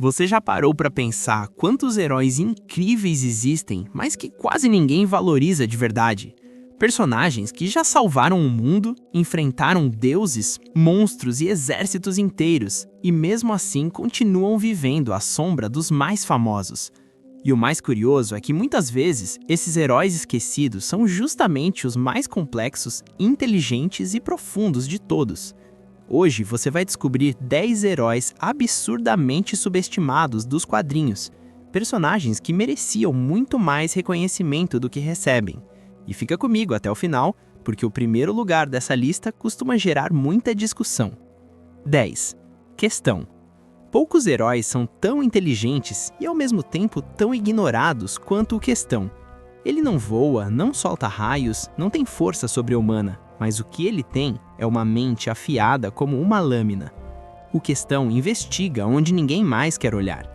Você já parou para pensar quantos heróis incríveis existem, mas que quase ninguém valoriza de verdade? Personagens que já salvaram o mundo, enfrentaram deuses, monstros e exércitos inteiros, e mesmo assim continuam vivendo à sombra dos mais famosos. E o mais curioso é que muitas vezes esses heróis esquecidos são justamente os mais complexos, inteligentes e profundos de todos. Hoje você vai descobrir 10 heróis absurdamente subestimados dos quadrinhos, personagens que mereciam muito mais reconhecimento do que recebem. E fica comigo até o final, porque o primeiro lugar dessa lista costuma gerar muita discussão. 10. Questão. Poucos heróis são tão inteligentes e ao mesmo tempo tão ignorados quanto o Questão. Ele não voa, não solta raios, não tem força sobre-humana, mas o que ele tem é uma mente afiada como uma lâmina. O Questão investiga onde ninguém mais quer olhar.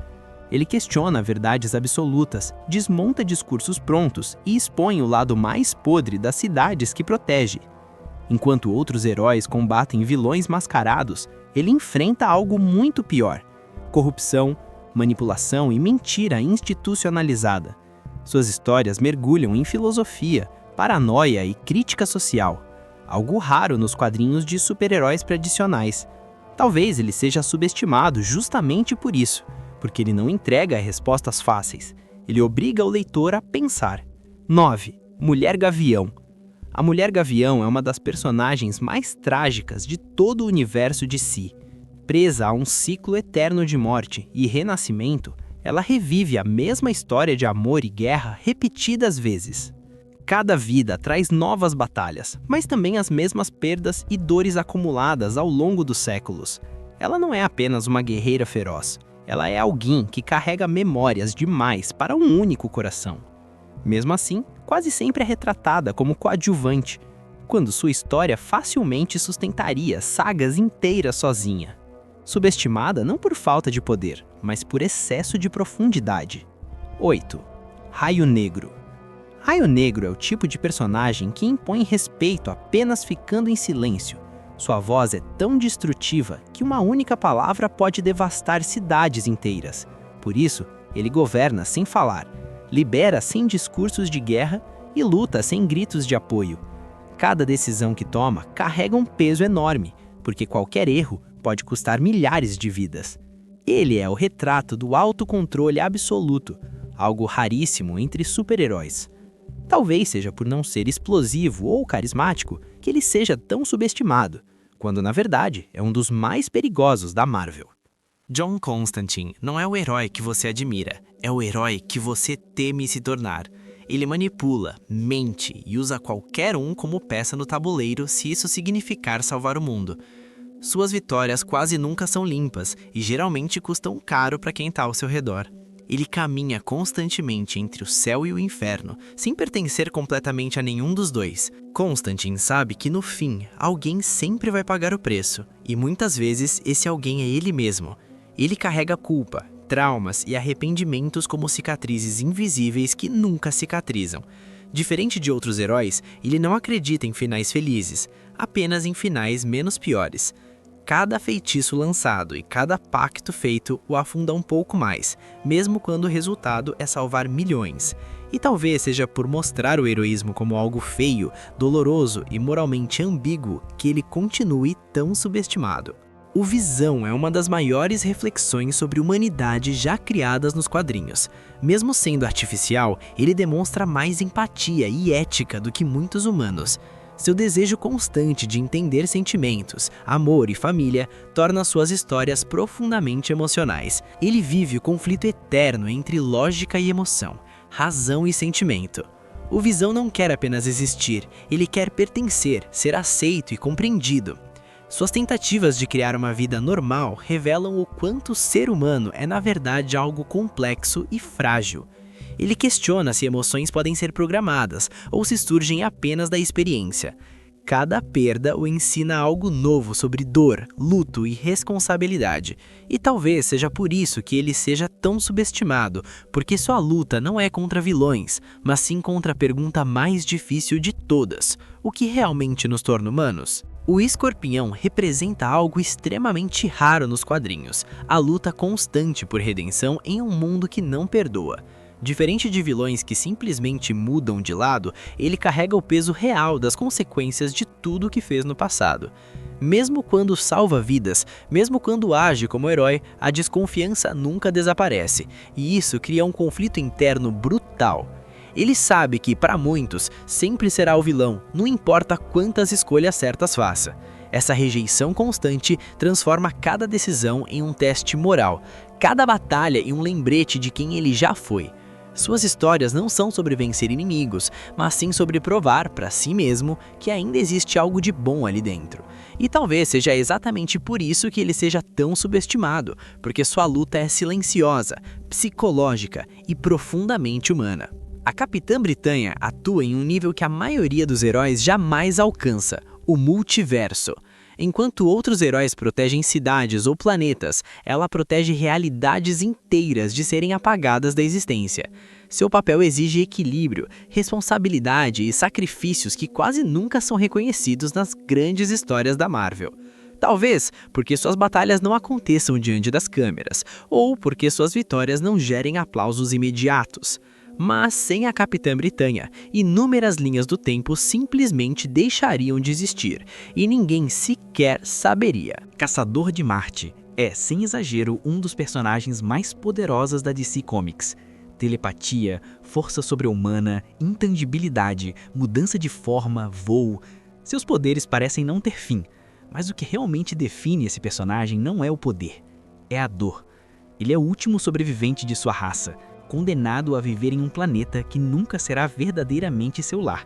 Ele questiona verdades absolutas, desmonta discursos prontos e expõe o lado mais podre das cidades que protege. Enquanto outros heróis combatem vilões mascarados, ele enfrenta algo muito pior: corrupção, manipulação e mentira institucionalizada. Suas histórias mergulham em filosofia, paranoia e crítica social, algo raro nos quadrinhos de super-heróis tradicionais. Talvez ele seja subestimado justamente por isso, porque ele não entrega respostas fáceis. Ele obriga o leitor a pensar. 9. Mulher Gavião. A Mulher Gavião é uma das personagens mais trágicas de todo o universo DC. Presa a um ciclo eterno de morte e renascimento, ela revive a mesma história de amor e guerra repetidas vezes. Cada vida traz novas batalhas, mas também as mesmas perdas e dores acumuladas ao longo dos séculos. Ela não é apenas uma guerreira feroz, ela é alguém que carrega memórias demais para um único coração. Mesmo assim, quase sempre é retratada como coadjuvante, quando sua história facilmente sustentaria sagas inteiras sozinha. Subestimada não por falta de poder, mas por excesso de profundidade. 8. Raio Negro. Raio Negro é o tipo de personagem que impõe respeito apenas ficando em silêncio. Sua voz é tão destrutiva que uma única palavra pode devastar cidades inteiras. Por isso, ele governa sem falar, libera sem discursos de guerra e luta sem gritos de apoio. Cada decisão que toma carrega um peso enorme, porque qualquer erro pode custar milhares de vidas. Ele é o retrato do autocontrole absoluto, algo raríssimo entre super-heróis. Talvez seja por não ser explosivo ou carismático que ele seja tão subestimado, quando na verdade é um dos mais perigosos da Marvel. John Constantine não é o herói que você admira, é o herói que você teme se tornar. Ele manipula, mente e usa qualquer um como peça no tabuleiro se isso significar salvar o mundo. Suas vitórias quase nunca são limpas e geralmente custam caro para quem está ao seu redor. Ele caminha constantemente entre o céu e o inferno, sem pertencer completamente a nenhum dos dois. Constantine sabe que no fim, alguém sempre vai pagar o preço, e muitas vezes esse alguém é ele mesmo. Ele carrega culpa, traumas e arrependimentos como cicatrizes invisíveis que nunca cicatrizam. Diferente de outros heróis, ele não acredita em finais felizes, apenas em finais menos piores. Cada feitiço lançado e cada pacto feito o afunda um pouco mais, mesmo quando o resultado é salvar milhões. E talvez seja por mostrar o heroísmo como algo feio, doloroso e moralmente ambíguo que ele continue tão subestimado. O Visão é uma das maiores reflexões sobre humanidade já criadas nos quadrinhos. Mesmo sendo artificial, ele demonstra mais empatia e ética do que muitos humanos. Seu desejo constante de entender sentimentos, amor e família torna suas histórias profundamente emocionais. Ele vive o conflito eterno entre lógica e emoção, razão e sentimento. O Visão não quer apenas existir, ele quer pertencer, ser aceito e compreendido. Suas tentativas de criar uma vida normal revelam o quanto o ser humano é na verdade algo complexo e frágil. Ele questiona se emoções podem ser programadas ou se surgem apenas da experiência. Cada perda o ensina algo novo sobre dor, luto e responsabilidade. E talvez seja por isso que ele seja tão subestimado, porque sua luta não é contra vilões, mas sim contra a pergunta mais difícil de todas: o que realmente nos torna humanos? O Escorpião representa algo extremamente raro nos quadrinhos: a luta constante por redenção em um mundo que não perdoa. Diferente de vilões que simplesmente mudam de lado, ele carrega o peso real das consequências de tudo o que fez no passado. Mesmo quando salva vidas, mesmo quando age como herói, a desconfiança nunca desaparece, e isso cria um conflito interno brutal. Ele sabe que, para muitos, sempre será o vilão, não importa quantas escolhas certas faça. Essa rejeição constante transforma cada decisão em um teste moral, cada batalha em um lembrete de quem ele já foi. Suas histórias não são sobre vencer inimigos, mas sim sobre provar para si mesmo que ainda existe algo de bom ali dentro. E talvez seja exatamente por isso que ele seja tão subestimado, porque sua luta é silenciosa, psicológica e profundamente humana. A Capitã Britânia atua em um nível que a maioria dos heróis jamais alcança: o multiverso. Enquanto outros heróis protegem cidades ou planetas, ela protege realidades inteiras de serem apagadas da existência. Seu papel exige equilíbrio, responsabilidade e sacrifícios que quase nunca são reconhecidos nas grandes histórias da Marvel. Talvez porque suas batalhas não aconteçam diante das câmeras, ou porque suas vitórias não gerem aplausos imediatos. Mas sem a Capitã Britânia, inúmeras linhas do tempo simplesmente deixariam de existir, e ninguém sequer saberia. Caçador de Marte é, sem exagero, um dos personagens mais poderosos da DC Comics. Telepatia, força sobre-humana, intangibilidade, mudança de forma, voo. Seus poderes parecem não ter fim, mas o que realmente define esse personagem não é o poder, é a dor. Ele é o último sobrevivente de sua raça, condenado a viver em um planeta que nunca será verdadeiramente seu lar.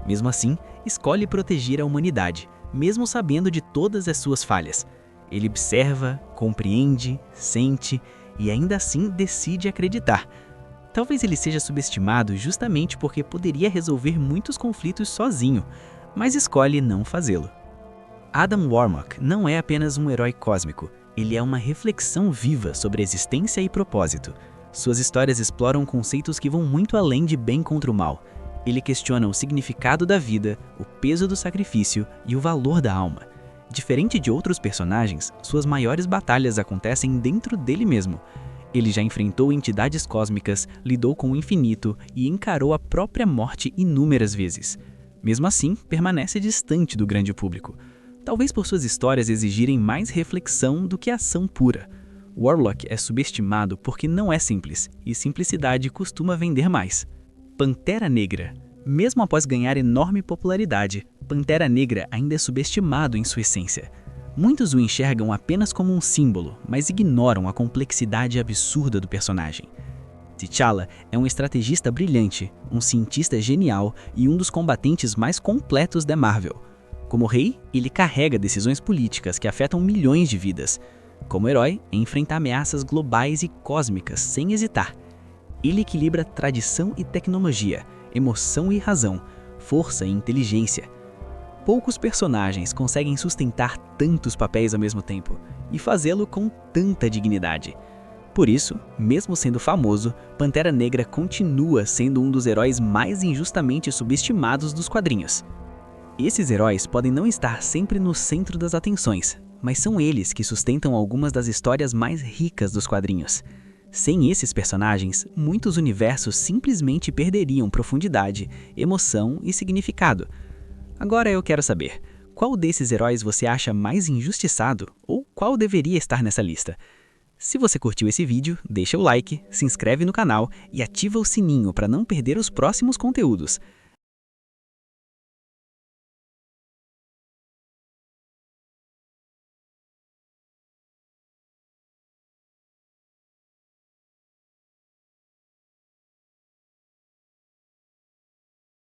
Mesmo assim, escolhe proteger a humanidade, mesmo sabendo de todas as suas falhas. Ele observa, compreende, sente e ainda assim decide acreditar. Talvez ele seja subestimado justamente porque poderia resolver muitos conflitos sozinho, mas escolhe não fazê-lo. Adam Warlock não é apenas um herói cósmico, ele é uma reflexão viva sobre existência e propósito. Suas histórias exploram conceitos que vão muito além de bem contra o mal. Ele questiona o significado da vida, o peso do sacrifício e o valor da alma. Diferente de outros personagens, suas maiores batalhas acontecem dentro dele mesmo. Ele já enfrentou entidades cósmicas, lidou com o infinito e encarou a própria morte inúmeras vezes. Mesmo assim, permanece distante do grande público. Talvez por suas histórias exigirem mais reflexão do que ação pura. Warlock é subestimado porque não é simples, e simplicidade costuma vender mais. Pantera Negra. Mesmo após ganhar enorme popularidade, Pantera Negra ainda é subestimado em sua essência. Muitos o enxergam apenas como um símbolo, mas ignoram a complexidade absurda do personagem. T'Challa é um estrategista brilhante, um cientista genial e um dos combatentes mais completos da Marvel. Como rei, ele carrega decisões políticas que afetam milhões de vidas. Como herói, enfrenta ameaças globais e cósmicas sem hesitar. Ele equilibra tradição e tecnologia, emoção e razão, força e inteligência. Poucos personagens conseguem sustentar tantos papéis ao mesmo tempo e fazê-lo com tanta dignidade. Por isso, mesmo sendo famoso, Pantera Negra continua sendo um dos heróis mais injustamente subestimados dos quadrinhos. Esses heróis podem não estar sempre no centro das atenções, mas são eles que sustentam algumas das histórias mais ricas dos quadrinhos. Sem esses personagens, muitos universos simplesmente perderiam profundidade, emoção e significado. Agora eu quero saber, qual desses heróis você acha mais injustiçado ou qual deveria estar nessa lista? Se você curtiu esse vídeo, deixa o like, se inscreve no canal e ativa o sininho para não perder os próximos conteúdos.